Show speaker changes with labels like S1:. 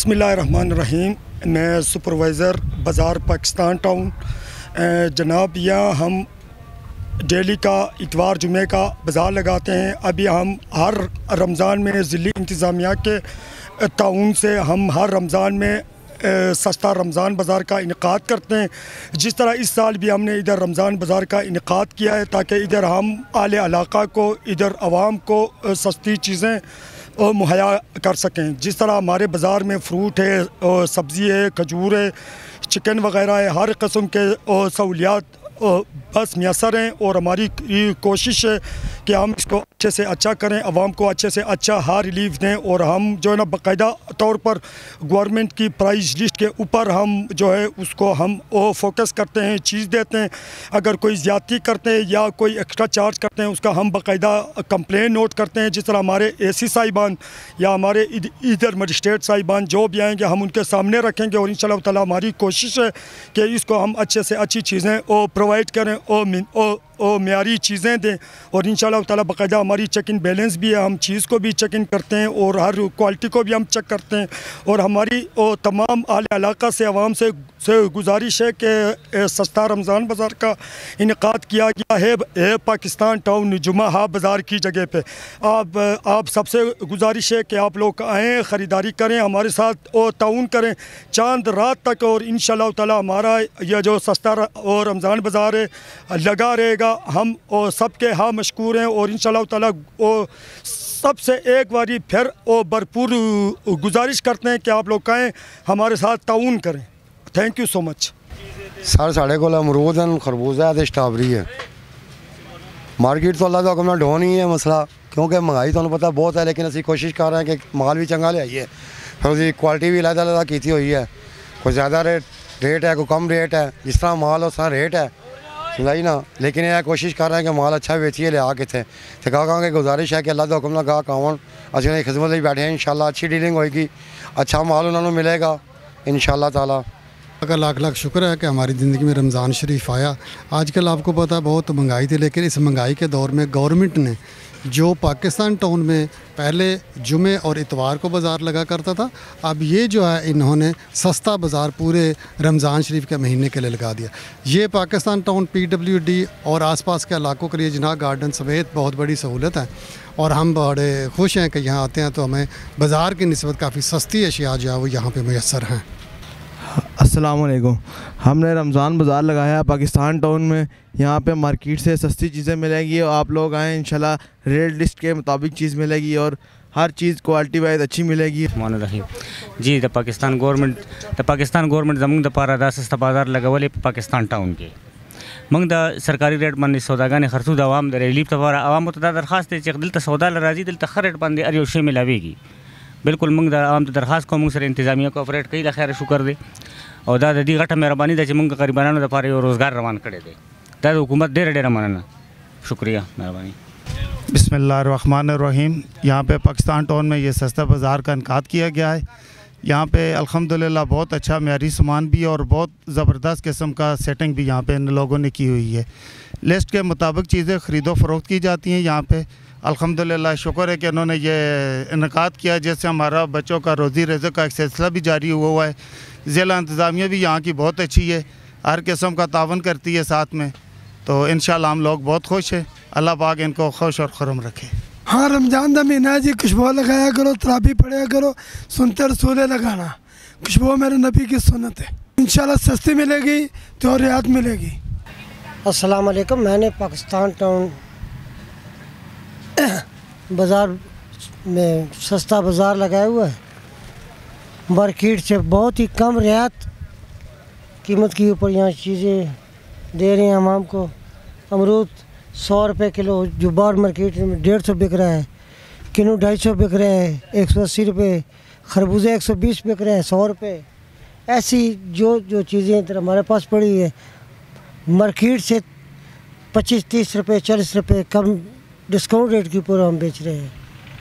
S1: बिस्मिल्लाहिर्रहमानिर्रहीम। मैं सुपरवाइज़र बाज़ार पाकिस्तान टाउन। जनाब, यहाँ हम डेली का इतवार जुमे का बाज़ार लगाते हैं। अभी हम हर रमज़ान में ज़िली इंतज़ामिया के ताउन से हम हर रमज़ान में सस्ता रमज़ान बाज़ार का इनेकाद करते हैं। जिस तरह इस साल भी हमने इधर रमज़ान बाज़ार का इनेकाद किया है ताकि इधर हम आले इलाका को, इधर आवाम को सस्ती चीज़ें मुहैया कर सकें। जिस तरह हमारे बाज़ार में फ्रूट है, सब्ज़ी है, खजूर है, चिकन वगैरह है, हर किस्म के सहूलियात बस मैसर हैं। और हमारी कोशिश है कि हम इसको अच्छे से अच्छा करें, आवाम को अच्छे से अच्छा हर रिलीफ दें। और हम जो है ना बाकायदा तौर पर गवर्नमेंट की प्राइस लिस्ट के ऊपर हम जो है उसको हम फोकस करते हैं, चीज़ देते हैं। अगर कोई ज़्यादती करते हैं या कोई एक्स्ट्रा चार्ज करते हैं उसका हम बाकायदा कंप्लेन नोट करते हैं। जिस तरह हमारे AC साहिबान या हमारे इधर मजिस्ट्रेट साहिबान जो भी आएंगे हम उनके सामने रखेंगे। और इंशाअल्लाह ताला हमारी कोशिश है कि इसको हम अच्छे से अच्छी चीज़ें प्रोवाइड करें और मेयारी चीज़ें दें। और इंशाअल्लाह ताला बाकायदा हमारी चेक इन बैलेंस भी है, हम चीज़ को भी चेक इन करते हैं और हर क्वालिटी को भी हम चेक करते हैं। और हमारी तमाम आले इलाका से आवाम से गुजारिश है कि सस्ता रमज़ान बाज़ार का इनेकाद किया गया है पाकिस्तान टाउन जुमा हा बाज़ार की जगह पे। आप सबसे गुजारिश है कि आप लोग आएँ, ख़रीदारी करें, हमारे साथ और ताउन करें चांद रात तक। और इंशाअल्लाह ताला हमारा यह जो सस्ता और रमज़ान बाज़ार है लगा रहेगा। हम और सबके हाँ मशकूर हैं। और इंशाअल्लाह ताला सबसे एक बारी फिर भरपूर गुजारिश करते हैं कि आप लोग आएँ, हमारे साथ ताउन करें। Thank you so much.
S2: Sir साढ़े को अमरूद हैं, खरबूजा है, स्ट्रॉबेरी है। मार्केट तो अल्लाह का हुक्म ढो नहीं है मसला, क्योंकि महंगाई तो पता बहुत है, लेकिन असी कोशिश कर रहे हैं कि माल भी चंगा ले आइए। फिर उसकी क्वालिटी भी अलग की हुई है, कोई ज़्यादा रेट है, कोई कम रेट है, जिस तरह माल उस तरह रेट है, समझाई ना। लेकिन यह कोशिश कर रहे हैं कि माल अच्छा बेचिए ले आके थे तो गाहकों गुजारिश है कि अल्लाह का हुक्म ना गाहक आवन, असं उन्हें खिदमत में बैठे हैं। इंशाल्लाह अच्छी डीलिंग होगी, अच्छा माल उन्होंने मिलेगा इंशाल्लाह ताला।
S3: का लाख लाख शुक्र है कि हमारी ज़िंदगी में रमज़ान शरीफ आया। आजकल आपको पता है बहुत महंगाई थी, लेकिन इस महंगाई के दौर में गवर्नमेंट ने जो पाकिस्तान टाउन में पहले जुमे और इतवार को बाज़ार लगा करता था, अब ये जो है इन्होंने सस्ता बाज़ार पूरे रमज़ान शरीफ के महीने के लिए लगा दिया। ये पाकिस्तान टाउन PWD और आसपास के इलाकों के लिए जिनाह गार्डन समेत बहुत बड़ी सहूलत है। और हम बड़े खुश हैं कि यहाँ आते हैं तो हमें बाज़ार की निस्बत काफ़ी सस्ती अशिया जो है वो यहाँ पर मैसर हैं।
S4: अस्सलामुअलैकुम। हमने रमज़ान बाज़ार लगाया है पाकिस्तान टाउन में। यहाँ पे मार्केट से सस्ती चीज़ें मिलेंगी और आप लोग आएँ, इंशाल्लाह रेट लिस्ट के मुताबिक चीज़ मिलेगी और हर चीज़ क्वालिटी वाइज अच्छी मिलेगी।
S5: जी द पाकिस्तान गवर्नमेंट जमूंग द पारा दा सस्ता बाज़ार लगवले पाकिस्तान टाउन के मंग द सरकारी रेट बंद सौदागान खरसू आवाम द रिलीफ तबारा आवाम तो दरखास्त दिल सौदा राजी दिल तक रेट बंद अरे शे मिलावेगी। बिल्कुल मंग द आवाम दरखास्त को मंग सर इंतजामिया को ऑपरेट कई खैर शुक्र दे और दा दी घटा मेहरबानी दा मंग गरीबाना द पारे रोज़गार रवान करे दे दा हुकूमत दे रहे मानना शुक्रिया मेहरबानी।
S6: बिस्मिल्लाहिर्रहमानिर्रहीम। यहाँ पे पाकिस्तान टाउन में ये सस्ता बाज़ार का इनेकाद किया गया है। यहाँ पे अल्हम्दुलिल्लाह बहुत अच्छा मेयारी सामान भी और बहुत ज़बरदस्त किस्म का सेटिंग भी यहाँ पे इन लोगों ने की हुई है। लिस्ट के मुताबिक चीज़ें ख़रीदो फ़रोख्त की जाती हैं यहाँ पे। अल्हम्दुलिल्लाह शुक्र है कि उन्होंने ये इनेकाद किया, जिससे हमारा बच्चों का रोज़ी रिज़्क़ का एक सिलसिला भी जारी हुआ है। ज़िला इंतज़ामिया भी यहाँ की बहुत अच्छी है, हर किस्म का तावन करती है साथ में। तो इंशाल्लाह हम लोग बहुत खुश हैं। अल्लाह पाक इनको खुश और खुरम रखे।
S7: हाँ, रमज़ान का महीना है जी, खुशबू लगाया करो, तराबी पढ़ा करो, सुनते रसूले लगाना। खुशबू मेरे नबी की सुन्नत है। इंशाल्लाह सस्ती मिलेगी तो रियायत मिलेगी।
S8: अस्सलाम वालेकुम। मैंने पाकिस्तान टाउन बाज़ार में सस्ता बाज़ार लगाया हुआ है। मार्केट से बहुत ही कम रियायत कीमत के ऊपर यहाँ चीज़ें दे रहे हैं आवाम को। अमरूद 100 रुपये किलो, जो बाहर मार्केट में 150 बिक रहा है, किलो 250 बिक रहा है, 180 रुपये। खरबूजे 120 बिक रहे हैं, 100 रुपये। ऐसी जो चीज़ें इधर हमारे पास पड़ी है, मार्केट से 25-30 रुपये 40 रुपये कम डिस्काउंट रेट के ऊपर हम बेच रहे हैं।